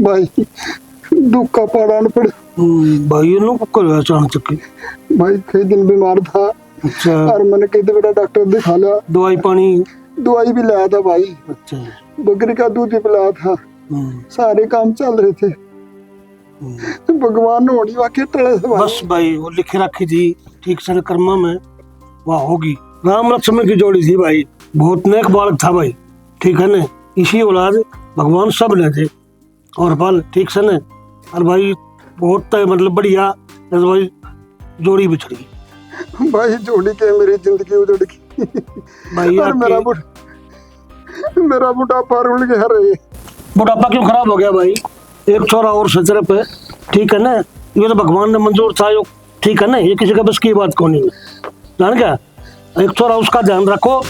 भाई दुख का पहाड़ा न पड़े। भाई नु कर अचानक भाई कई दिन बीमार था। अच्छा। और मैंने कई बेटा डॉक्टर दिखा लिया, दवाई पानी दवाई भी लाया था भाई। अच्छा। बकरी का दूध भी पिलाया था। सारे काम चल रहे थे। भगवान ने होनी वाकई टले से भाई। बस भाई वो लिखे रखी थी ठीक से कर्मा में वह होगी। राम लक्ष्मण की जोड़ी थी भाई, बहुत नेक बालक था भाई, ठीक है ना। इसी औलाद भगवान सब लेते और फल ठीक से न। और भाई बहुत मतलब बढ़िया भाई जोड़ी बिछड़ी भाई जोड़ी के मेरी जिंदगी उजड़ गई भाई। और मेरा बुढ़ापा रुल गया रे। बुढ़ापा क्यों खराब हो गया भाई? एक छोरा और सचरे पे, ठीक है ना। ये तो भगवान ने मंजूर था, यो ठीक है ना। ये किसी का बस की बात कौन है, जान क्या। एक छोरा उसका ध्यान रखो।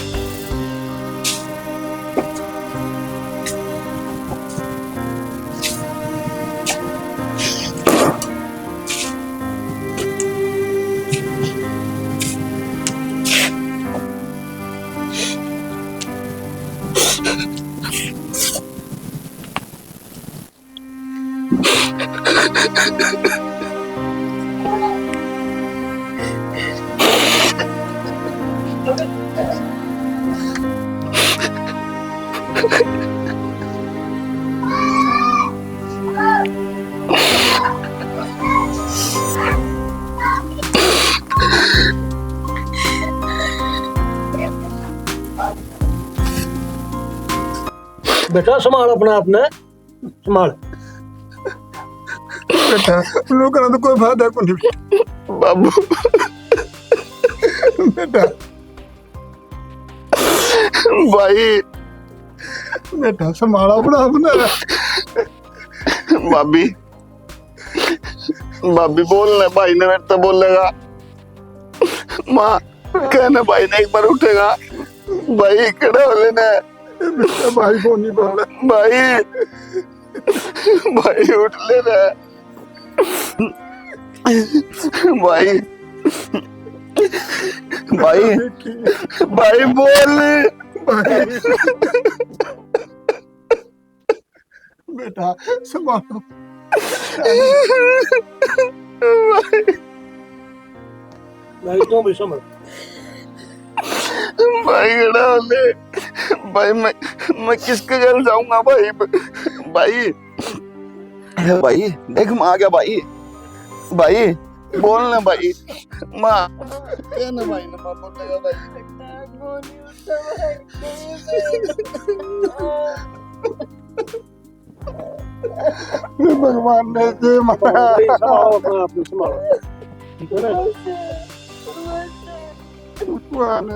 बेटा संभाल अपना, आपने संभाल बेटा। लोग तो कोई फायदा को नहीं बाबू। बेटा भाई बेटा संभाला अपना अपना। भाभी भाभी बोलने भाई ने मेरे तो बोलेगा। माँ कहने भाई ने एक बार उठेगा। भाई खड़े हो लेना। बेटा भाई को नहीं बोला। भाई भाई उठ लेना। भाई भाई भाई बोल। भाई बेटा संभालो। भाई तो भी संभाल भाई खड़ा हो ले। भाई मैं किसके घर जाऊंगा भाई। भाई भाई देख माँ आ गया भाई। भाई बोलना भाई। माँ कहना भाई ना माँ बोलेगा भाई। भगवान ने जे मारा। संभालो अपना, आपने संभालो, ठीक है ना। भगवान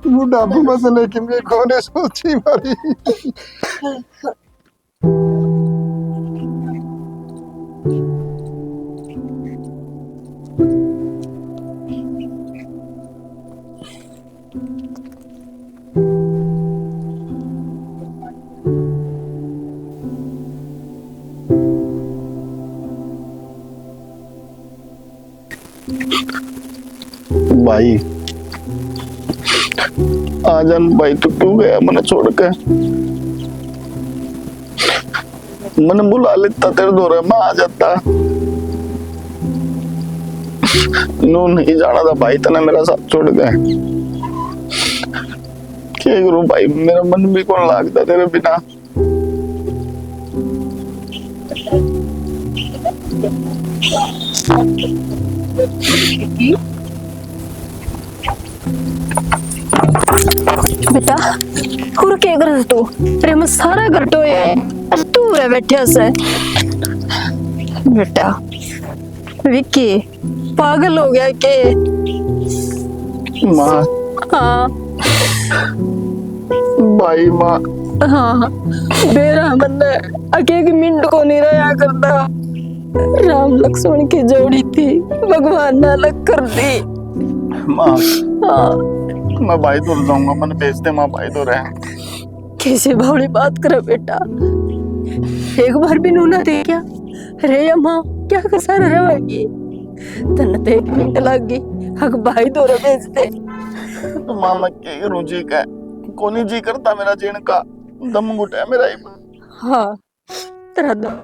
बुढ़ापे मसले की मैं कौन सोची मारी। भाई आजान भाई तो क्यों गया मैंने छोड़ के। मैंने बुला लेता तेरे दौरे में आ जाता। नू नहीं जाना था भाई तने मेरा साथ छोड़ गए। क्या करूं भाई मेरा मन भी कौन लागता तेरे बिना। बेटा और क्या कर तू? अरे मैं सारा घर टोया है, तू रे बैठे से। बेटा विक्की पागल हो गया के? माँ हाँ भाई माँ हाँ बेरा मन अके की मिनट को नहीं रहा करता। राम लक्ष्मण की जोड़ी थी, भगवान ने अलग कर दी। माँ हाँ मैं भाई दूर जाऊंगा। मैंने भेज दे माँ भाई दूर है। कैसे भावड़ी बात करे बेटा, एक बार भी नूना दे क्या? अरे अम्मा क्या कसा रहेगी? तन तो एक मिनट लग गई, हक भाई दूर भेज दे। तो माँ मैं क्या करूं जी का कोनी जी करता मेरा जीण का दम घुटा है मेरा ही। हाँ तेरा दम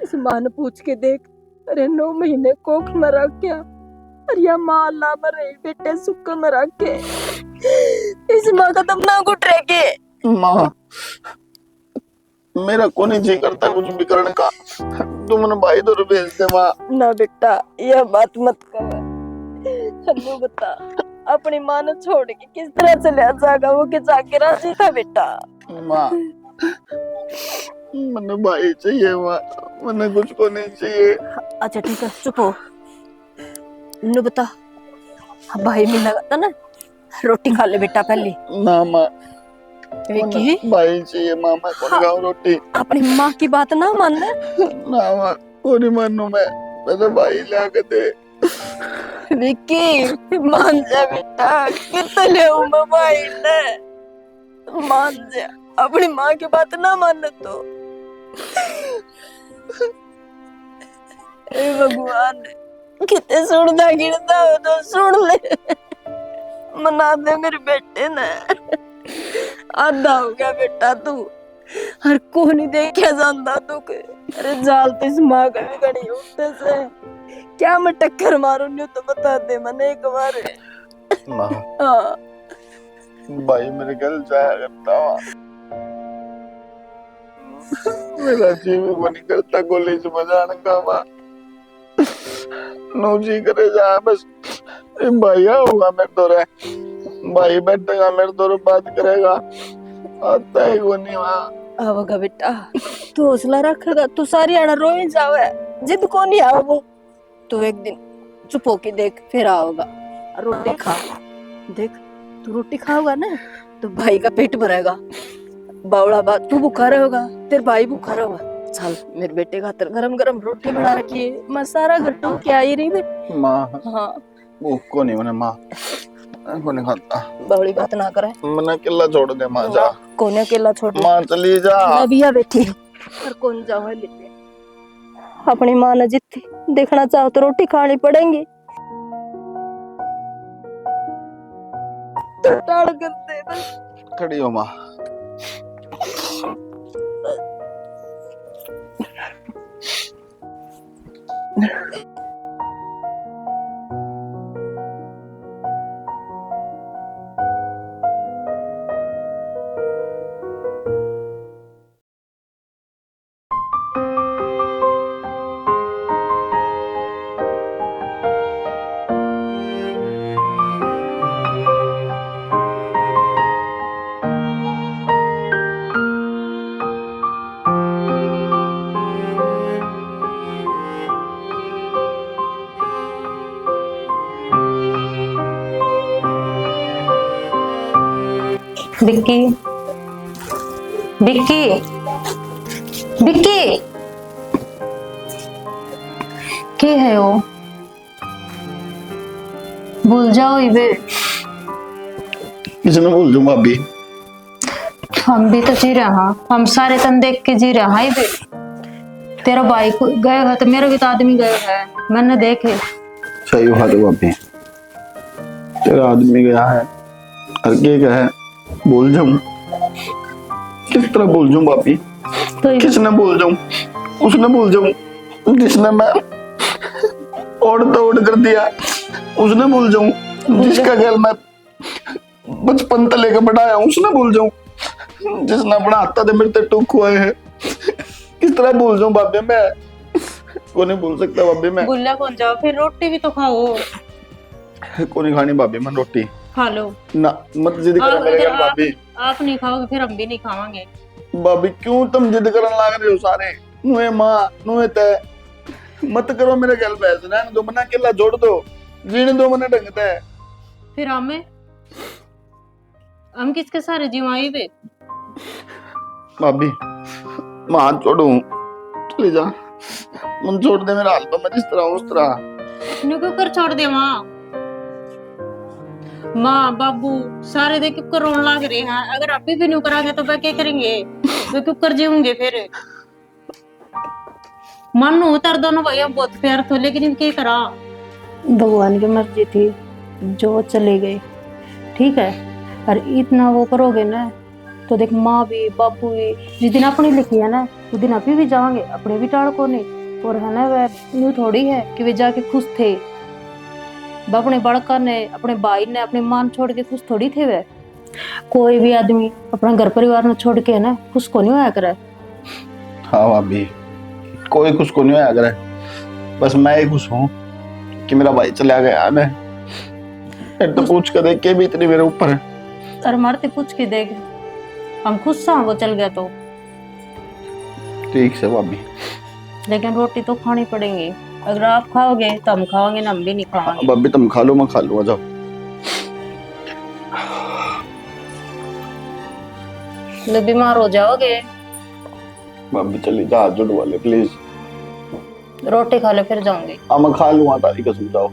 इस माँ ने पूछ के देख। अरे 9 महीने कोख में रख क्या। अरे या माँ अल्लाह मरे बेटे सुख में रख के इस माँ का दम ना घुट रह के। माँ मेरा को नहीं जी करता कुछ भी करने का, तुमने भाई तो भेज दे माँ। ना बेटा यह बात मत कर। हल्लू बता अपनी माँ ने छोड़ के किस तरह चले जाएगा, वो के जाके राजी था बेटा। माँ मैंने भाई चाहिए माँ, मैंने कुछ को नहीं चाहिए। अच्छा ठीक है चुप हो। नु बता भाई मिलना था ना, रोटी खा ले बेटा पहले। ना माँ विकी भाई चाहिए माँ, मैं कौन खाऊं रोटी। अपनी माँ की बात ना मान। ना माँ को नहीं मानू मैं तो भाई ला के दे। विकी मान जा बेटा, कितने ले मैं भाई ने मान जा, अपनी माँ की बात ना मान तो। ए भगवान कितने सुनदा गिरदा हो तो सुन ले, मना दे मेरे बेटे ने। आधा हो गया बेटा तू, हर को नहीं देखा जानता तू के। अरे जालती इस माँ का भी गड़ी उठते से क्या मैं टक्कर मारू नहीं तो बता दे मैंने एक बार। माँ हाँ भाई मेरे घर जाया करता हुआ, मेरा जीव को नहीं करता कॉलेज में जाने का माँ। नो जी करे जा बस भाई होगा मेरे तो रे, भाई बैठेगा मेरे तो बात करेगा, आता ही को नहीं माँ। आवेगा बेटा तू हौसला रखेगा, तू सारी आना रोई जावे, जिद को नहीं आवे वो। तू एक दिन चुप होके देख फिर आओगा, रोटी खा देख। तू रोटी खाओगा ना तो भाई का पेट भरेगा, बावड़ा बात तू भूखा रहेगा तेरे भाई भूखा रहेगा। चल मेरे बेटे खातर गरम गरम रोटी बना रखी है, मैं सारा घर टूट के आई रही बेटा। माँ हाँ भूख को नहीं मैंने माँ, मैं को नहीं खाता। बावड़ी बात ना करे, मैंने अकेला छोड़ दे माँ, जा कौन अकेला छोड़ माँ चली जा। नबिया बेटी पर कौन जाओ है लेते। अपनी माँ ने जितनी देखना चाहो तो रोटी खानी पड़ेगी। तो टाल कर दे बस। खड़ी हो माँ। विक्की विक्की विक्की के है वो, भूल जाओ इवे। किसने बोल दूं भाभी, हम भी तो जी रहा, हम सारे तन देख के जी रहा है इवे। तेरा भाई को गए है तो मेरा भी तो आदमी गए है, मैंने देखे। सही बात है भाभी, तेरा आदमी गया है और के क्या है बोल जाऊं, किस तरह बोल जाऊं भाभी, तो किसने बोल जाऊं, उसने बोल जाऊं जिसने मैं ओढ़ तो ओढ़ कर दिया, उसने बोल जाऊं जिसका घर मैं बचपन से लेकर बढ़ाया हूं, उसने बोल जाऊं जिसने अपना हाथा दे मेरे ते टूक हुए हैं। किस तरह बोल जाऊं भाभी, मैं को नहीं बोल सकता भाभी मैं। भूला कौन जाओ, फिर रोटी भी तो खाओ। को नहीं खानी भाभी मैं रोटी, खा लो ना मत जिद कर मेरे घर भाभी। आप नहीं खाओगे फिर हम भी नहीं खावांगे। भाभी क्यों तुम जिद करने लग रहे हो सारे, नुए माँ नुए तय मत करो मेरे घर पे, रहने दो मना अकेला जोड़ दो, जीने दो मना ढंगता है। फिर हम किसके सारे जीवाई बे। भाभी मैं हाथ छोड़ू, चले जा, मन छोड़ दे मेरा हाल, मैं जिस तरह हूं उस तरह। क्यों कर छोड़ दे माँ बाबू सारे देख क्यों रोने लग रहे हैं, अगर आप भी नहीं करांगे तो वह क्या करेंगे, वे क्यों कर जीऊंगे फिर। मानो उतर दोनों भैया बहुत प्यार थे लेकिन इनके करा। भगवान की मर्जी थी जो चले गए, ठीक है, और इतना वो करोगे ना तो देख माँ भी बापू भी जिस दिन अपनी लिखी है ना उस दिन अभी भी जाएंगे अपने भी टाड़ को नहीं। और है ना वह यूं थोड़ी है कि वे जाके खुश थे। वह अपने बड़का ने अपने भाई ने अपने मान छोड़ के खुश थोड़ी थे। वह कोई भी आदमी अपना घर परिवार में छोड़ के है ना खुश को नहीं होया करे। हाँ भाभी, कोई खुश को नहीं होया करे, बस मैं ही खुश हूँ कि मेरा भाई चला गया ना। फिर तो पूछ कर देख के भी इतनी मेरे ऊपर है। अरे मारते पूछ के देख, हम खुश हैं वो चल गया तो। ठीक है भाभी, लेकिन रोटी तो खानी पड़ेगी। अगर आप खाओगे तो हम खाओगे ना, हम भी नहीं खाओगे। भाभी तुम खा लो मैं खा लूँ, आ जाओ। तो बीमार हो जाओगे। भाभी चली जा, हाथ जुड़वा ले प्लीज। रोटी खा ले फिर जाऊंगी। हाँ मैं खा लूँगा, तारी कसम, जाओ।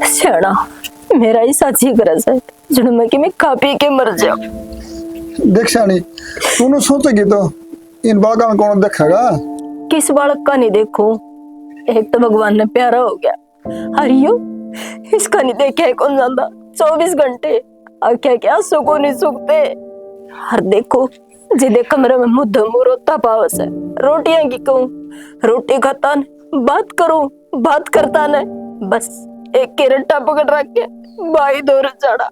सियाना मेरा ही साची गरज है जिन में कि मैं खा पी के मर जाऊं। देख शानी, तूने सोचेगी तो इन बागा में कौन देखेगा? किस बालक का नहीं देखो, एक तो भगवान ने प्यारा हो गया हरियो, इसका नहीं देखे कौन जानता 24 घंटे आख्या क्या सुको नहीं सुखते। हर देखो जिदे कमरे में मुद्दा रोता पावस है, रोटियां की कहूं रोटी खाता न, बात करूं बात करता न, बस एक के रट्टा पकड़ रख के भाई दौड़ चढ़ा,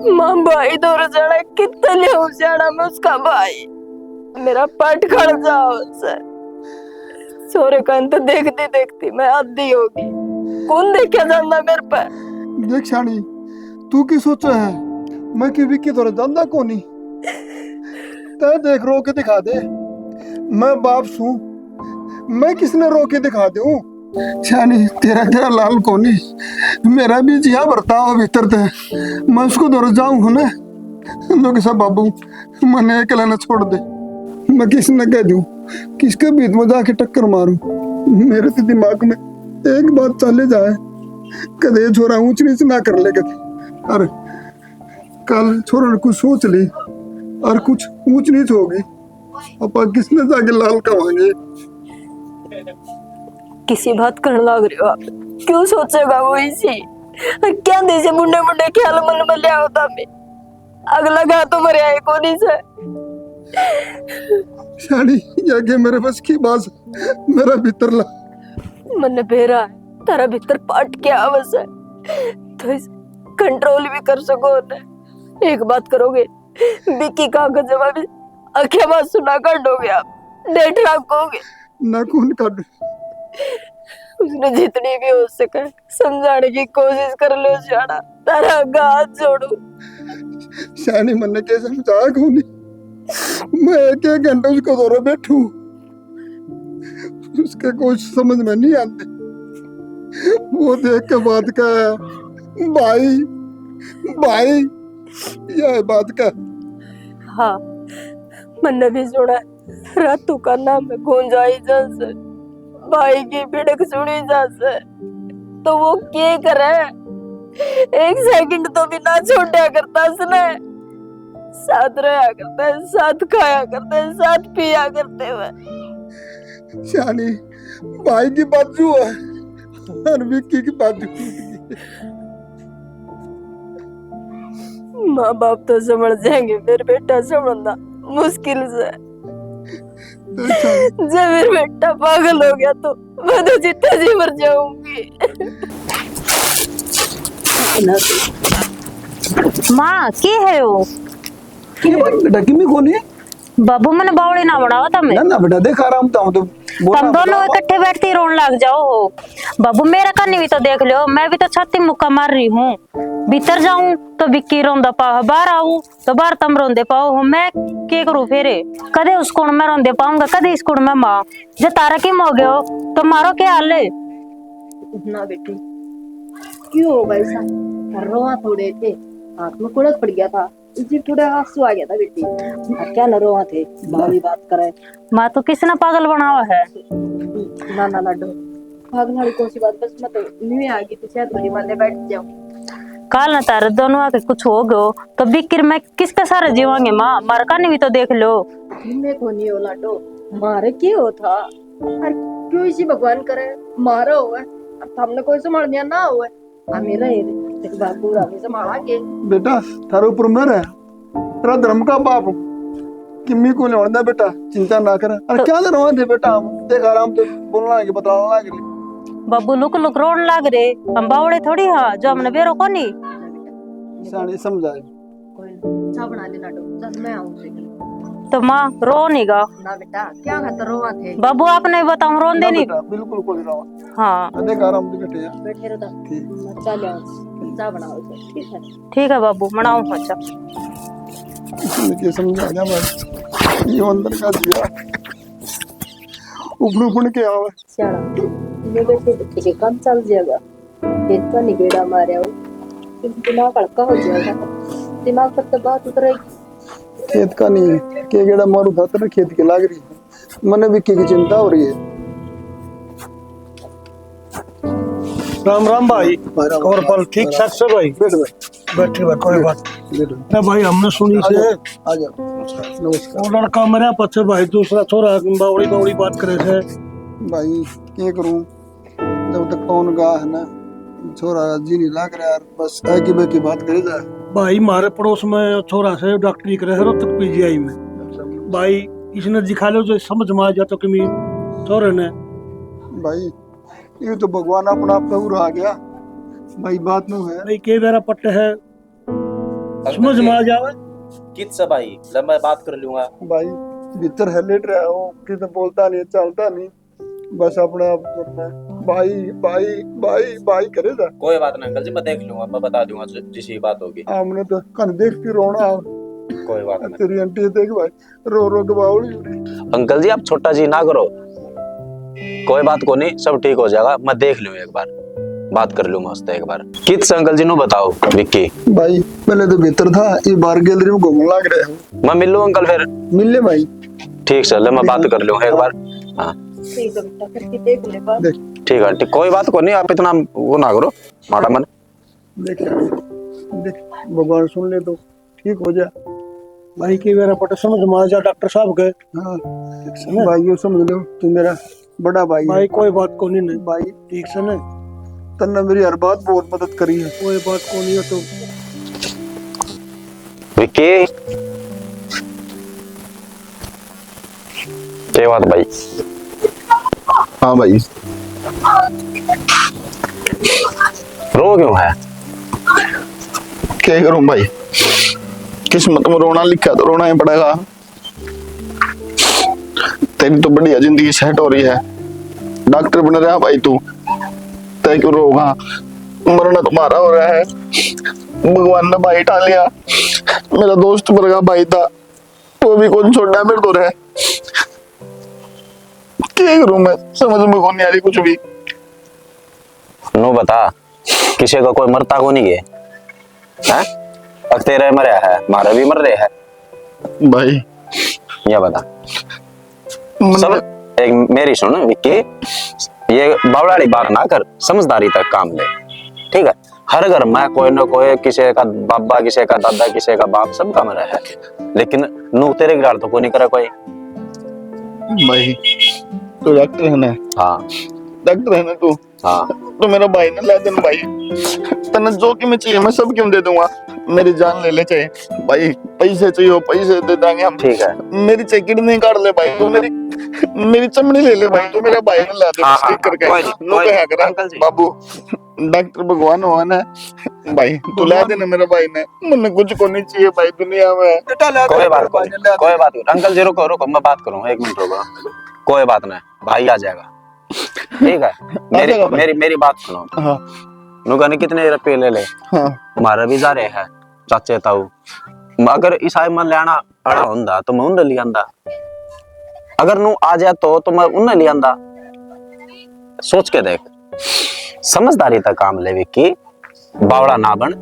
माँ भाई दौड़ चढ़ा, कितना ले चढ़ा मैं उसका भाई, मेरा पट खड़ जाओ से सोरे का तो देखती देखती मैं आधी होगी, कौन देखा जानता मेरे पे। देख शानी, तू की सोचा है? मैं कि विक्की थोड़ा जानता कौन नहीं। तय देख रो के दिखा दे, मैं बाप सू, मैं किसने रो के दिखा दूं? शानी तेरा तेरा लाल कोनी, मेरा भी जिया भरता हो भीतर ते, मैं उसको दौड़ जाऊं ना लोग सब बाबू मने अकेला न छोड़ दे, मैं किसने कह दूं, किसके बीच में जाके टक्कर मारूं? मेरे तो दिमाग में एक बात चले जाए, कदे छोरा ऊंच नीच ना कर ले कदे, अरे कल छोरा ने कुछ सोच ली और कुछ ऊंच नीच होगी, अपन किसने जाके लाल कमाएंगे? किसी बात करने लग रहे हो आप, क्यों सोचेगा वो इसी, और क्या देसे मुंडे मुंडे ख्याल मन में लिया होता मैं, अगला गा तो मरे आए को नहीं से। शानी ये मेरे बस की बात, मेरा भीतर ला मन बेरा है तारा भीतर पाट के आवस है, तो इस कंट्रोल भी कर सको न। एक बात करोगे विक्की का जवाब अखे बात सुना काटोगे आप, डेट रखोगे ना, कौन काट, उसने जितनी भी हो सके समझाने की कोशिश कर लो जाना, तारा हाथ जोड़ू। शानी मन ने कैसे समझा कौन नहीं, मैं एक एक घंटे उसको दौरे बैठू, उसके कुछ समझ में नहीं आते, वो देख के बात का भाई भाई यह बात का। हाँ मैंने भी सुना है रातू का नाम है गूंजाई जैसे, भाई की बिड़क सुनी जैसे, तो वो क्या करे, एक सेकंड तो भी ना छोड़ा करता उसने, साथ रहा करते हैं, साथ खाया करते हैं, साथ पिया करते हुए। शानी भाई की बात जो है और विक्की की बात माँ बाप तो समझ जाएंगे, फिर बेटा समझना मुश्किल से। जब मेरा बेटा पागल हो गया तो मैं तो जितना जी मर जाऊंगी। माँ की है वो? बेटा किमी कोनी बाबू मैंने बावड़ी ना बढ़ावा तमें ना बेटा देख आराम तो तुम दोनों इकट्ठे बैठती रोन लग जाओ हो। बाबू मेरा कन्नी भी तो देख लो, मैं भी तो छाती मुक्का मार रही हूँ, भीतर जाऊं तो विक्की रोंदा पाओ, बाहर आऊं तो बाहर तुम रोंदे पाओ हो, मैं क्या करूं फिर? कदे उस कोण में रोंदे पाऊंगा, कदे इस कोण में माँ, जो तारा किम हो गया हो तो मारो क्या हाल है? ना बेटी क्यों हो भाई साहब, रोआ थोड़े थे, हाथ में कुड़क पड़ गया था, इसी थोड़ा आंसू आ गया था बेटी, क्या न रोआ थे, भाभी बात करे। माँ तो किसने पागल बनावा है? ना ना लाडो पागल वाली कौन सी बात, बस मैं तो नहीं आ गई, तो शायद थोड़ी वाले बैठ जाऊं। काल न तारे दोनों आके कुछ हो गयो तो बिक्र मैं किसके सारे जीवांगे माँ, मार का भी तो देख लो। मैं को नहीं हो लाडो, मारे क्यों था और क्यों इसी भगवान करे मारा हुआ, अब तो हमने कोई संभाल दिया ना हुआ हमें रहे तेरे बाबू रहे संभाला के बेटा थारे ऊपर मैं है तेरा धर्म का बाप हूँ। किम्मी को लेना बेटा चिंता ना कर। अरे क्या करवा दे बेटा हम देख आराम तो बोलना है कि बताना है कि बाबू लुक लुक रोड लाग रे, हम बावड़े थोड़ी हाँ जो हमने बेरो को नहीं। सानी समझाए कोई चाय बना लेना तो चल मैं आऊं तो माँ रो नहीं गा ना बेटा क्या खतर रोवा थे बाबू, आपने बताऊं रोन ना दे नहीं। बेटा बिल्कुल कोई रहा हाँ देख आराम से बेटे बैठे रहो ठीक चल चाय बनाओ ठीक है ठीक है बाबू, मनाऊं अच्छा। इसने समझा गया भाई ये अंदर का जीरा ऊपर ऊपर के आवे सियाड़ा ये बैठे बच्चे के काम चल जाएगा खेत का निगेड़ा मारे हो दिमाग हल्का हो जाएगा दिमाग पर तो बात उतरेगी खेत का नहीं है के गेड़ा मारू था तेरे खेत के लाग रही है मने भी की चिंता हो रही है। राम राम भाई। राम और पल ठीक ठाक से भाई? बैठ भाई बैठे भाई, कोई बात बैठ नहीं भाई। हमने सुनी से आ जाओ नमस्कार वो लड़का मेरा पछे भाई दूसरा छोरा बावड़ी बावड़ी बात करे थे भाई क्या करूं जब तक कौन गा है ना छोरा जी नहीं लाग रहा यार बस है कि बे की बात करे जाए। भाई। हमारे पड़ोस में छोरा से डॉक्टरी करे है रोहतक पीजीआई में भाई। इसने दिखा लो जो समझ में आ जाता कि मैं छोरे ने भाई ये तो भगवान अपना आप पूरा आ गया भाई बात नो है भाई के मेरा पट्टे है समझ में आ जावे कित सब आई जब मैं बात कर लूंगा। भाई भीतर है लेट रहा हो कि तो बोलता नहीं चलता नहीं बस अपना आप करना है। भाई भाई भाई भाई करे जा कोई बात नहीं अंकल जी, मैं देख लूंगा, मैं बता दूंगा जिस बात होगी। हमने तो कन देख के रोना कोई बात नहीं तेरी आंटी देख भाई रो रो के बावड़ी अंकल जी, आप छोटा जी ना करो, कोई बात को नहीं, सब ठीक हो जाएगा। मैं देख लूँ एक बार, बात कर लूंगा उससे एक बार। कित से अंकल जी नु बताओ विक्की। भाई पहले तो भीतर था ये बाहर गैलरी में घूमने लग रहा है। मैं मिल लूँ अंकल फिर? मिल ले भाई ठीक चल, मैं बात कर लूँ एक बार। हाँ ठीक है बेटा करके देख ले बात देख ठीक है, कोई बात को नहीं, आप इतना वो ना करो माड़ा मन। देख देख भगवान सुन ले तो ठीक हो जा। भाई के मेरा पट्टे समझ में आ जा डॉक्टर साहब के। हाँ भाई ये समझ लो तू मेरा बड़ा भाई है। भाई कोई बात को नहीं भाई ठीक से ना, तन्ने मेरी हर बात बहुत मदद करी है। कोई बात को नहीं है तो विक्की क्या बात भाई? हाँ भाई रो क्यों है? क्या करूं भाई किस्मत में रोना लिखा तो रोना ही पड़ेगा। तेरी तो बढ़िया जिंदगी सेट हो रही है, डॉक्टर बन रहा भाई तू, तय क्यों रोगा? मरना तुम्हारा हो रहा है। भगवान ने भाई उठा लिया, मेरा दोस्त वर्गा भाई था वो भी कौन छोड़ा मेरे तो रहे। क्या करूं मैं समझ में कौन नहीं आ रही कुछ भी। नो बता, किसी का कोई मरता को नहीं है? अब तेरे मरे है, मारे भी मर रहे हैं भाई ये बता। सब एक मेरी सुन विक्की, ये बावड़ाड़ी बात ना कर, समझदारी तक काम ले, ठीक है? हर घर में कोई ना कोई, किसी का बाबा, किसी का दादा, किसी का बाप, सब का मरा है, लेकिन नू तेरे गिरार तो कोई नहीं करे कोई। भाई तू डॉक्टर है ना? हाँ डॉक्टर है ना तू? हाँ तो मेरा भाई ना ला देना भाई, तने जो कि मैं चाहिए मैं सब क्यों दे दूंगा। मेरी जान ले ले चाहे भाई, पैसे चाहिए पैसे दे देंगे हम, ठीक है। मेरी चाहे किडनी काट ले भाई, तो मेरी चमड़ी ले ले भाई, तो मेरा भाई ने ला दे हाँ, ठीक करके। कोई नहीं, नो कोई कहा नहीं, करा अंकल जी। बाबू डॉक्टर भगवान हुआ ना भाई, तू ला देना मेरा भाई ने, मुझे कुछ को नहीं चाहिए भाई दुनिया में। कोई बात कोई बात नहीं। अंकल जी रुको रुको, मैं बात करूँ, एक मिनट रुको, कोई बात नहीं, भाई आ जाएगा, ठीक है? मेरी जाएगा भाई। मेरी मेरी बात सुनो। हाँ नुका ने कितने रुपये ले ले, हाँ हमारा भी जा रहे है चाचे ताऊ, अगर ईसाई मन लेना अड़ा हुंदा तो मैं उन्हें लियांदा, अगर नू आ जाए तो मैं उन्हें लियांदा। सोच के देख, समझदारी तक काम ले विक्की, बावड़ा ना बन,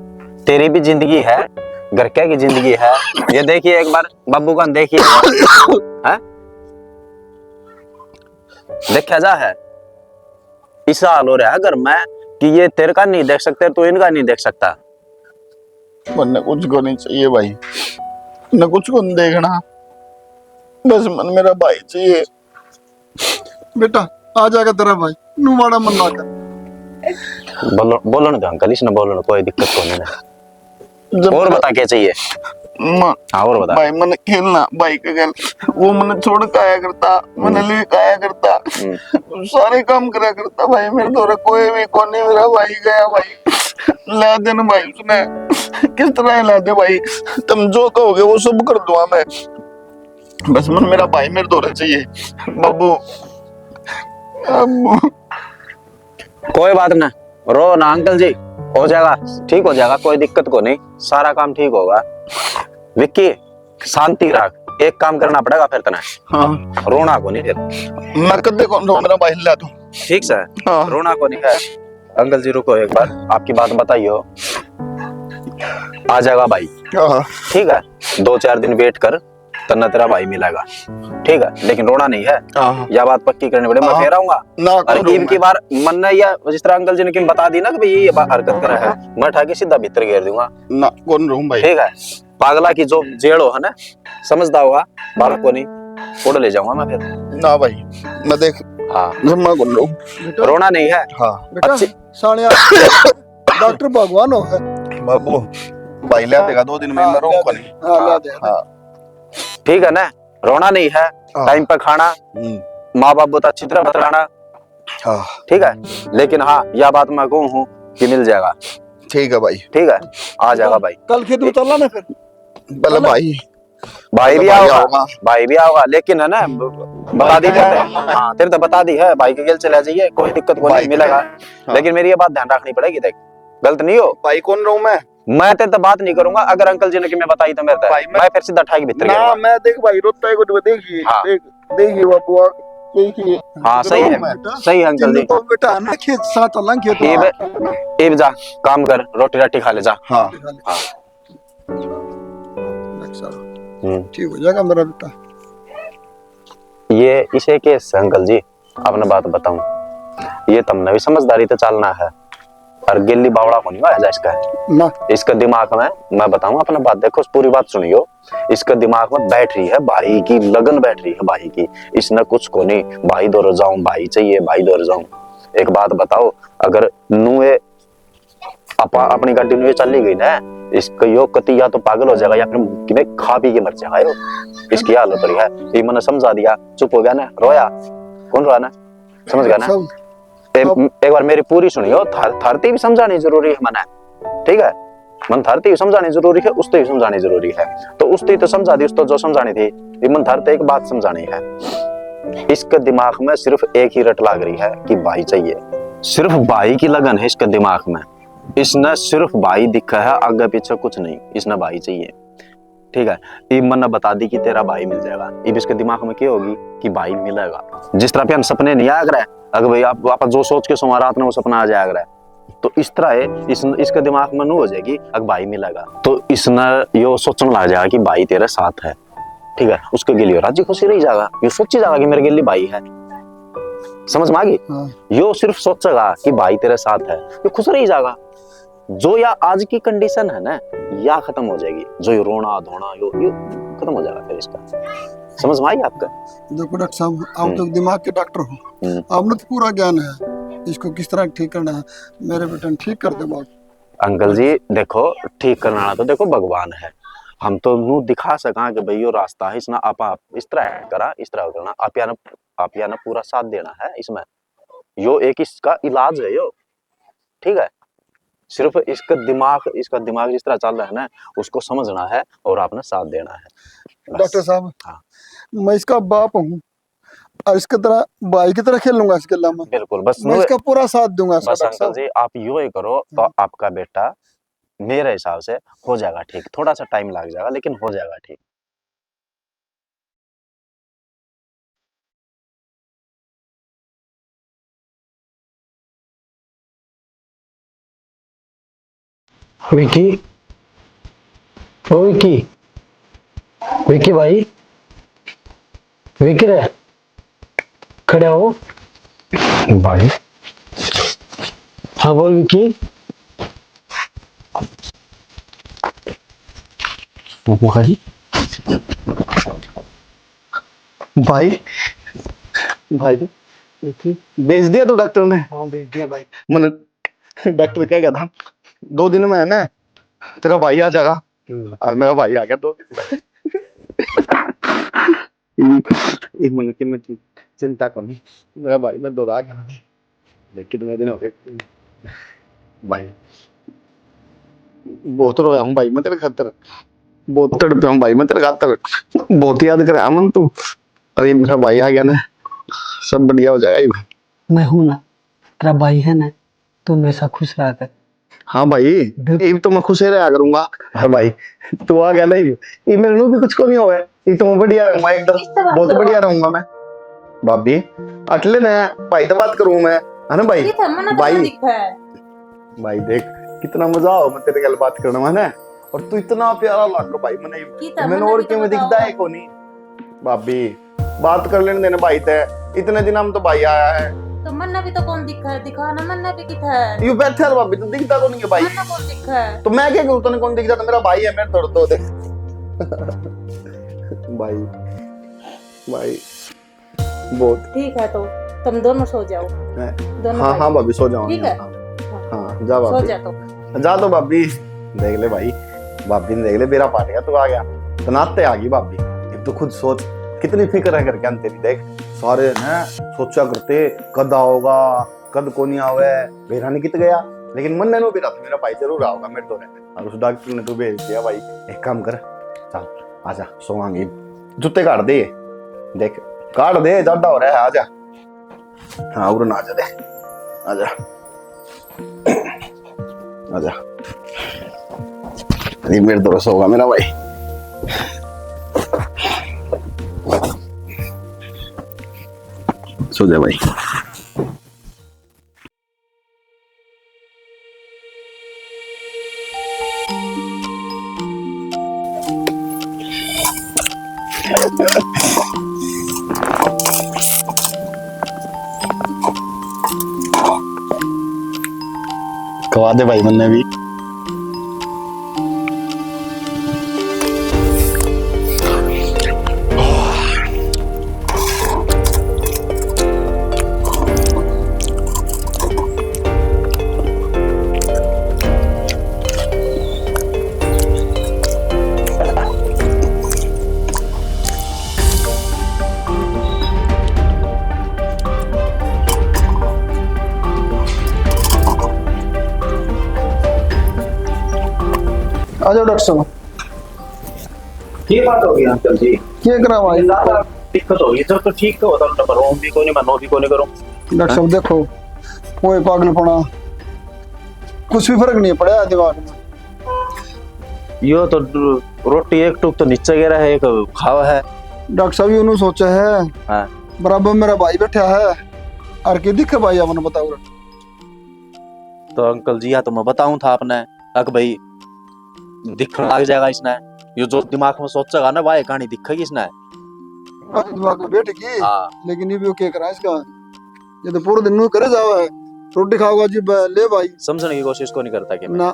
तेरी भी जिंदगी है, घर क्या की जिंदगी है। ये देखिए एक बार बाबू का देखिए है, देखा जा है ऐसा हाल हो रहा है घर में कि ये तेरे का नहीं देख सकते तो इनका नहीं देख सकता। मन कुछ को नहीं चाहिए भाई, न कुछ को नहीं देखना, बस मन मेरा भाई चाहिए। बेटा आ जाएगा तेरा भाई नू माड़ा मन ना कर बोलो बोलो ना अंकल, इसने बोलो ना, कोई दिक्कत को नहीं। और बता क्या चाहिए? हाँ और बता। भाई मैंने खेलना भाई का गल, वो मैंने छोड़ के आया करता, मैंने लेके आया करता, सारे काम करा करता भाई, मेरे द्वारा कोई भी कोने मेरा भाई गया भाई, ला देना भाई उसने, किस तरह ला दे भाई, तुम जो कहोगे वो सब कर दूंगा मैं, बस मन मेरा भाई मेरे द्वारा चाहिए बाबू। कोई बात ना, रो ना अंकल जी, हो जाएगा, ठीक हो जाएगा, कोई दिक्कत को नहीं, सारा काम ठीक होगा। विक्की शांति रख, एक काम करना पड़ेगा फिर तना। हाँ रोना को नहीं फिर। मैं कदे कौन रो, मेरा भाई ला दूं। ठीक से हाँ रोना को नहीं है। अंकल जी रुको एक बार, आपकी बात बताइयो। आ जाएगा भाई, हाँ ठीक है, 2-4 दिन वेट कर, तना तेरा भाई मिलेगा, ठीक है, लेकिन रोना नहीं है, हाँ यह बात पक्की करनी पड़ेगी। मैं हाँ। फिर आऊंगा ना और करो ईब की बार मन ने या जिस तरह अंकल जी ने बता दी ना कि भाई ये हरकत करा है, मैं उठा के सीधा भीतर घेर दूंगा, ना कौन रहूं भाई। ठीक है। पागला की जो जेड़ हो है ना, समझदा होगा, बालक को नहीं उड़ ले जाऊंगा मैं फिर। ना भाई मैं देख, हाँ मैं कौन रहूं। बेटा रोना नहीं है। हाँ बेटा अच्छी- सानिया डॉक्टर भगवान हो है। बाबू भाई ला देगा 2 दिन में, मैं रहूंगा नहीं। हाँ ला दे। हाँ ठीक है ना, रोना नहीं है, हाँ। टाइम पर खाना, माँ बाप बहुत अच्छी तरह बतलाना, हाँ ठीक है, लेकिन हाँ यह बात मैं कहूँ हूँ कि मिल जाएगा, ठीक है भाई। ठीक है, आ जाएगा भाई। कल खेत में चलना ना फिर। पहले भाई भाई भी भाई आओगा, आओगा। भाई भी आओगा, लेकिन है ना बता दी तेरे, हाँ तेरे तो बता दी है, भाई के गेल चला जाइए, कोई दिक्कत को भाई नहीं मिलेगा, हाँ। लेकिन मेरी ये बात ध्यान रखनी पड़ेगी, देख गलत नहीं हो, भाई कौन रहूं मैं तेरे तो बात नहीं करूंगा, अगर अंकल जी ने कि मैं बताई तो मेरे भाई मैं फिर सीधा ठाई के भीतर ना, गिरूंगा। मैं देख भाई रोता है कुछ, देखिए हाँ। देखिए बाबू देखिए। हाँ सही है, सही है अंकल जी। तो बेटा है ना खेत साथ चलना खेत में। इब जा काम कर, रोटी राटी खा ले जा। हाँ ठीक हो जाएगा मेरा बेटा। ये इसे केस है अंकल जी, आपने बात बताऊं, ये तुमने भी समझदारी तो चलना है, और गिल्ली बावड़ा को नहीं आया इसका, ना इसका दिमाग में मैं बताऊं अपना बात, देखो पूरी बात सुनियो, इसका दिमाग में बैटरी है, भाई की लगन बैटरी है, भाई की, इसने कुछ को नहीं, भाई दौड़ जाऊं, भाई चाहिए, भाई दौड़ जाऊं। एक बात बताओ, अगर नुए अपनी गाड़ी नुए चली गई ना, इसका यो कति या तो पागल हो जाएगा या फिर कि खा पी के मर जाएगा यो, इसकी हालत रही है। ये मैंने समझा दिया, चुप हो गया ना, रोया कौन रोया ना, समझ गया ना। सब एक बार मेरी पूरी सुनियो, थारती भी समझानी जरूरी है मना, ठीक है, मन थारती भी समझानी जरूरी है, उसते भी समझानी जरूरी है, तो उसते तो समझा दी, उसको जो समझानी थी, ये मन थारते एक बात समझानी है, इसके दिमाग में सिर्फ एक ही रट लाग रही है कि भाई चाहिए, सिर्फ भाई की लगन है इसके दिमाग में, इसने सिर्फ भाई दिखा है, आगे पीछे कुछ नहीं, इसने भाई चाहिए, ठीक है। ये मन ने बता दी कि तेरा भाई मिल जाएगा, अब इसके दिमाग में क्या होगी कि भाई मिलेगा, जिस तरह पे हम सपने नहीं आग रहे, अगर भाई आप जो सोच के सोमा रात में वो सपना आ जाएगा, तो इस तरह है इसके दिमाग में हो जाएगी अगर भाई मिलेगा, तो इसने यो सोचने लग जाएगा कि भाई तेरे साथ है, ठीक है, उसके लिए राजी खुशी रही जाएगा, यो सोची जाएगा कि मेरे लिए भाई है, समझ में आ गई। हाँ। यो सिर्फ सोचेगा कि भाई तेरे साथ है, यो खुश रही जाएगा, जो या आज की कंडीशन है ना, या खत्म हो जाएगी, जो ये रोना धोना यो खत्म हो जाएगा फिर इसका, समझ में आई आपका। देखो डॉक्टर साहब, आप तो दिमाग के डॉक्टर हो, आपने तो पूरा ज्ञान है, इसको किस तरह ठीक करना है, मेरे बेटे ने ठीक कर दे बात। अंकल जी देखो, ठीक करना तो देखो भगवान है, हम तो मुंह दिखा सका कि भाई यो रास्ता है, इसना आप इस तरह करा, इस तरह करना, आप या ना पूरा साथ देना है इसमें, यो एक इसका इलाज है यो, ठीक है, सिर्फ इसका दिमाग जिस तरह चल रहा है ना, उसको समझना है और आपने साथ देना है बस। डॉक्टर साहब, हाँ। मैं इसका बाप हूँ और इसके तरह भाई की तरह खेलूंगा इसके अल्लाह में, बिल्कुल, बस मैं इसका पूरा साथ दूंगा। बस डॉक्टर अंकल साहब जी आप यो ही करो तो आपका बेटा मेरे हिसाब से हो जाएगा ठीक, थोड़ा सा टाइम लग जाएगा लेकिन हो जाएगा ठीक। विकी, ओ विकी, विकी भाई, विकी रे, खड़े हो भाई। हाँ बोल विकी। भाई भाई भाई विकी, भेज दिया तो डॉक्टर ने। हाँ भेज दिया भाई। मैंने डॉक्टर क्या कहता 2 दिन में है ना तेरा भाई आ जाएगा। और मेरा भाई आ गया 2 दिन में। एक मिनट की मैं चिंता करूँ, मेरा भाई मैं दौड़ा गया देख कितने दिन हो गए भाई। बहुत रोया हूँ भाई मैं तेरे खातर, बहुत तड़पे हूँ भाई मैं तेरे खातर, बहुत याद कर मन तू। अरे मेरा भाई आ गया ना, सब बढ़िया हो जाएगा। मैं हूं ना, तेरा भाई है ना, तू हमेशा खुश रहा कर। हाँ भाई ये तो मैं खुश ही रहा करूंगा। हाँ भाई तू आ गया ना, ये मेरे को भी कुछ को नहीं हुआ है, ये तो मैं बढ़िया रहूंगा एकदम, बहुत बढ़िया रहूंगा मैं। भाभी अटले ना भाई तो बात करूं मैं, है ना भाई। भाई भाई देख कितना मजा आओ मैं तेरे गल बात करना है ना, और तू इतना प्यारा लग भाई मैंने और क्यों दिखता है को नहीं। भाभी बात कर लेने देना भाई ते, इतने दिन हम तो भाई आया है तो मन्ना भी तो कौन दिखा है, दिखा ना मन्ना भी किथा है। यू बैठे है भाभी, तो दिखता तो नहीं है भाई। मन्ना कौन दिखा है? तो मैं क्या करूं, तने कौन दिखता, तो मेरा भाई है, मेरे तोड़ तो देख भाई भाई बहुत ठीक है तो तुम दोनों सो जाओ। है। दोनों हाँ भाई। हाँ भाभी सो जाओ। ठीक है। हाँ जा सो भाभी, जा तो। जा तो भाभी। देख ले भाई, भाभी ने देख ले बेरा पाट गया, तू आ गया तो नाते आ गई भाभी। एक तो खुद सोच कितनी फिक्र है करके तेरी, देख सारे हैं सोचा करते कद आओगा कद को नहीं आवे, बेरा नहीं कित गया, लेकिन मन ने नो बेरा तो मेरा भाई जरूर आओगा मेरे तो रहे। और उस डॉक्टर ने तो भेज दिया भाई, एक काम कर चल आजा सोवांगे, जूते काट दे, देख काट दे ज्यादा हो रहा है, आजा। हाँ उड़ ना आजा दे, आजा आजा। अरे मेरे तो सोगा मेरा भाई। सो जा भाई। खवा दे भाई मैंने भी। आ जाओ डॉक्टर साहब। ये बात हो गई अंकल जी, क्या करा भाई? ज्यादा दिक्कत हो गई जब तो ठीक तो होता ना, पर रोम भी को नहीं मनो भी को नहीं करूं। डॉक्टर साहब देखो वो पागलपना, कुछ भी फर्क नहीं पड़ा दिमाग में। यो तो रोटी एक टुक तो नीचे गिरा है, एक खावा है। डॉक्टर साहब यूं सोचा है हाँ। बराबर मेरा भाई बैठा है और के दिखे भाई आपने बताओ। तो अंकल जी या तो मैं बताऊं था आपने अक भाई दिखने लग जाएगा इसने, ये जो दिमाग में सोचेगा ना भाई कहानी दिखेगी इसने। दिमाग में बैठ गई। हाँ। लेकिन ये भी क्या करा इसका, ये तो पूरे दिन नू करे जावा है, रोटी खाओगा जी ले भाई। समझने की कोशिश को नहीं करता कि ना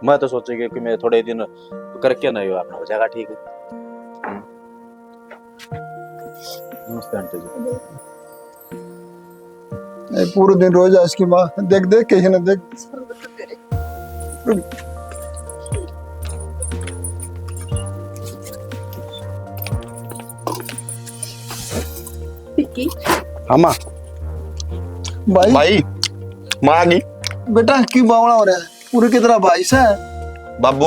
मैं तो सोचेगा कि मैं थोड़े दिन करके नहीं हो अपना हो जाएगा ठीक है। नमस्ते आंटी जी। ये पूरे दिन रोज इसकी माँ देख देख के ना देख। विक्की हाँ माँ। भाई भाई माँ आ गई। बेटा क्यों बावड़ा हो रहा है, पूरे की तरह भाई से बाबू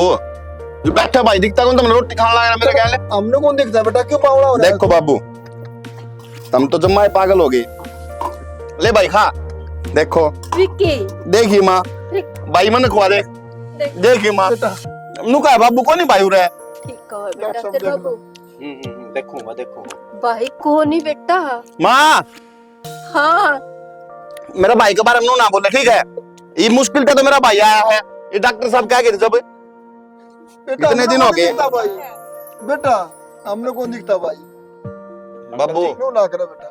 जो बैठा भाई दिखता कौन, तुमने रोटी खाने लगा मेरे ख्याल है। हमने कौन देखता है बेटा, क्यों बावड़ा हो रहा है? देखो बाबू तुम तो जम्मा पागल हो गई, ले भाई खा। देखो विक्की देखी माँ, भाई मन खुआ दे, देखी माँ नुका है बाबू को नहीं भाई उरे। ठीक है बेटा तेरा बाबू। देखूंगा देखूंगा। भाई को नहीं बेटा। माँ हाँ मेरा भाई के बारे में ना बोले ठीक है, ये मुश्किल पे तो मेरा भाई आया है, ये डॉक्टर साहब क्या कहते जब बेटा कितने हमने दिन कौन हो गए? दिखता भाई? बेटा हमने कौन दिखता भाई? बाबू क्यों ना करे बेटा,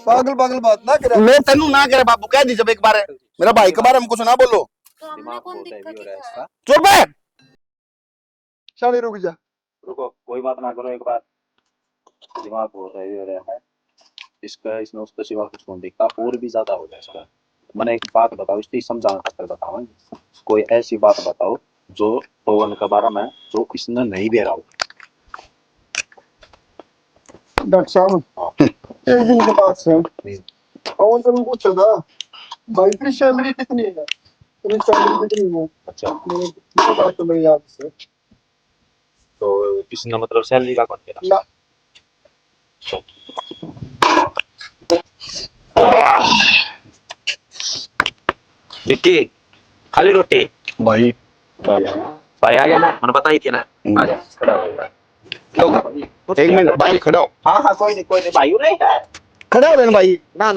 पागल पागल बात ना करे। मैं तेनू ना करे बाबू कह दी जब एक बार मेरा भाई के बारे में कुछ ना बोलो। तो हमने कौन दिक्कत है? चुप है। शादी रुक जा। रुको कोई बात ना करो, एक बार दिमाग हो रहा है इसका, इसने उसका सिवा कुछ नहीं दिखता, और भी ज्यादा हो जाए इसका। मैंने एक बात बताओ, इसलिए समझाना खातर बताओ। कोई ऐसी बात बताओ जो पवन के बारे में जो इसने नहीं दे रहा हो। डॉक्टर साहब एक दिन के बाद से पवन से मैं पूछा था भाई तेरी सैलरी कितनी है, तेरी सैलरी कितनी है। अच्छा, मेरे बात तो मेरी याद से तो किसने मतलब सैलरी का कौन दे रहा? ना विक्की खाली रोटी भाई भाई आ गया ना, मैंने बताई थी ना। आ जा, खड़ा हो जा। एक मिनट भाई खड़ा हो। हाँ कोई नहीं भाई नहीं है। खड़ा हो लेना भाई। ना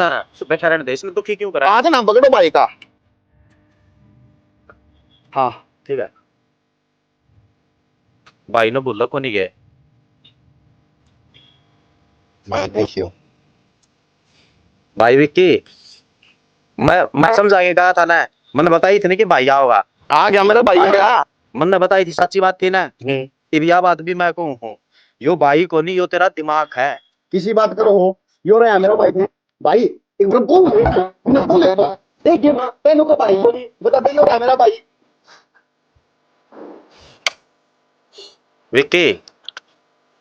बैठा रहने दे, इसने दुखी क्यों करा? आज ना पकड़ो भाई का। हाँ ठीक है भाई ने बोला को नहीं गए। भाई देखियो भाई विक्की मैं समझा के कहा था ना, मैंने बताई थी ना कि भाई आओगा। आ गया मेरा भाई क्या। मैंने बताई थी, सच्ची बात थी ना। अब यह बात भी मैं कहूँ हूँ, यो भाई को नहीं, यो तेरा दिमाग है। किसी बात करो हो यो रहा मेरा भाई भाई एक बार बोल देखिए तेनों का भाई बता दे यो रहा मेरा भाई। विक्की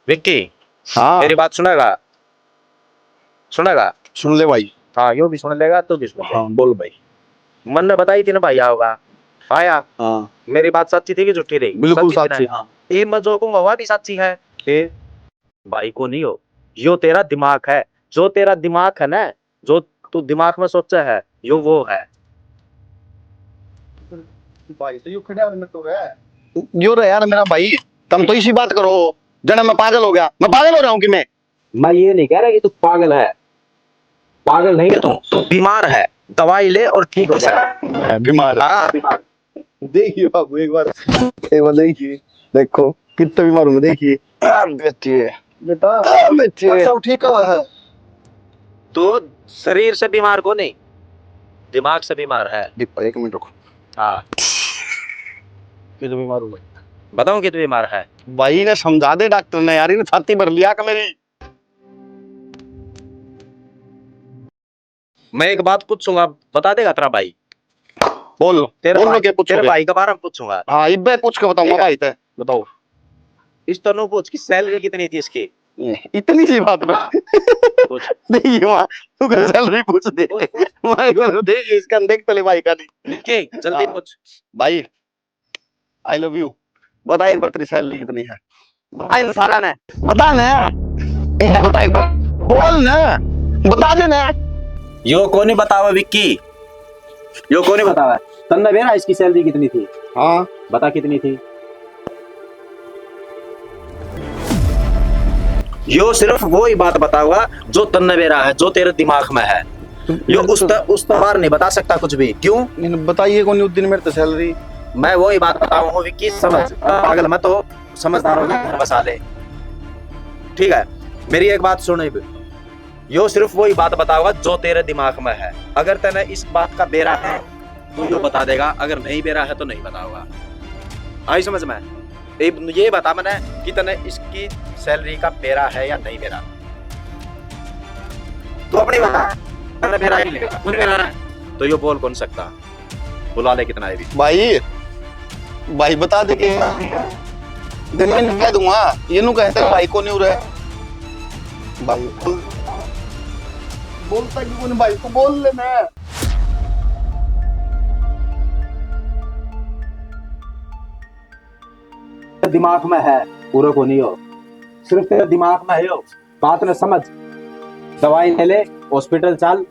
विक्की हाँ मेरी बात सुनेगा? सुन ले भाई। हाँ यो भी सुन लेगा, तो भी सुन ले। हाँ बोल भाई। मैंने बताई थी ना भाई आओगा, आया। हाँ मेरी बात सच्ची थी कि झूठी रही? बिल्कुल थी ना? सच्ची। हाँ ये मैं जो कहूँगा वह भी सच्ची है। फिर भाई को नहीं हो, यो तेरा दिमाग है। जो तेरा दिमाग है ना, जो तू दिमाग में सोचा है, यो वो है। भाई तो यू खड़ा में तो है यो रहा यार मेरा भाई। तुम तो इसी बात करो जना मैं पागल हो गया। मैं पागल हो रहा हूँ कि मैं ये नहीं कह रहा कि तू पागल है, पागल नहीं है तू बीमार है। दवाई ले और ठीक हो जाएगा। बीमार। हाँ बीमार। देखिए बाबू एक बार देखिए देखो कितना बीमार हूँ देखिए। बेटा अच्छा ठीक है। तो शरीर से बीमार को नहीं, दिमाग से बीमार है। एक मिनट रुको। हाँ कितना बीमार हूँ बताऊं कि तू बीमार है? भाई ने समझा दे डॉक्टर ने यार, छाती भर लिया का मेरी। मैं एक बात पूछूंगा, बता देगा तेरा भाई? बोल तेरे भाई के बारे में पूछूंगा। हाँ इब्बे पूछ के बताऊंगा भाई ते बताओ। इस तरह पूछ कि सैलरी कितनी थी इसकी। इतनी सी बात में पूछ। नहीं वहाँ तू कर सैलरी पूछ दे। मैं कर दे इसका देख पहले भाई का नहीं के जल्दी पूछ। भाई आई लव यू बता एक बार तेरी सैलरी कितनी है। भाई सारा ने बता ना बता एक बार बोल ना बता दे ना। यो को नहीं बतावा विक्की, यो को नहीं बतावा। तन्ने बेरा इसकी सैलरी कितनी थी? हाँ बता कितनी थी? यो सिर्फ वो ही बात बताऊंगा जो तन्ने बेरा है, जो तेरे दिमाग में है। यो उस बार नहीं बता सकता कुछ भी। क्यों? बताइए कौन उस दिन मेरे तो सैलरी। मैं वो ही बात बताऊं हूँ विक्की, समझ। पागल मैं तो समझदार हो गया, बसा ले। ठीक है मेरी एक बात सुन, यो सिर्फ वो ही बात बताऊंगा जो तेरे दिमाग में है। अगर तेने इस बात का बेरा है तो यो बता देगा, अगर नहीं बेरा है तो नहीं बताऊंगा। आई समझ में? ये बता मैंने कि तने इसकी सैलरी का बेरा है या नहीं बेरा। तो अपनी बता, तने बेरा ही नहीं कुछ बेरा है तो यो बोल कौन सकता। बुला ले कितना है भी। भाई भाई बता दे के दिन में कह दूंगा ये नु कहते भाई को नहीं रहा भाई बोलता क्यों भाई को बोल लेना। दिमाग में है पूरा को नहीं हो, सिर्फ तेरे दिमाग में है। बात न समझ, दवाई ले ले, हॉस्पिटल चल।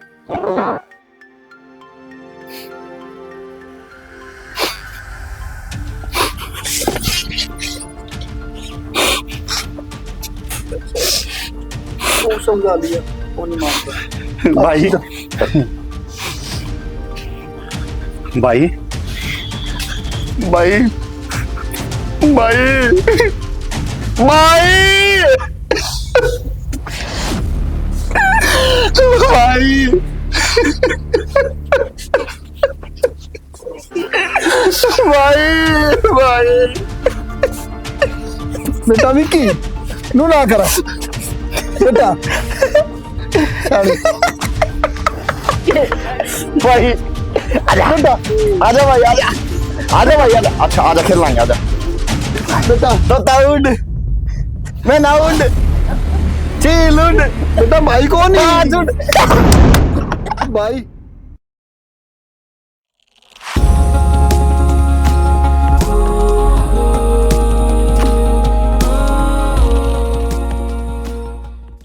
समझा लिया वो नहीं मानता। भाई भाई भाई भाई भाई भाई भाई बेटा विक्की नू ना करा बेटा भाई आजा आजा भाई आजा आजा भाई आजा अच्छा आजा खेल लाएंगे आजा बेटा तो उड़ मैं ना उड़ चील उड़ बेटा भाई कौन है उड़ भाई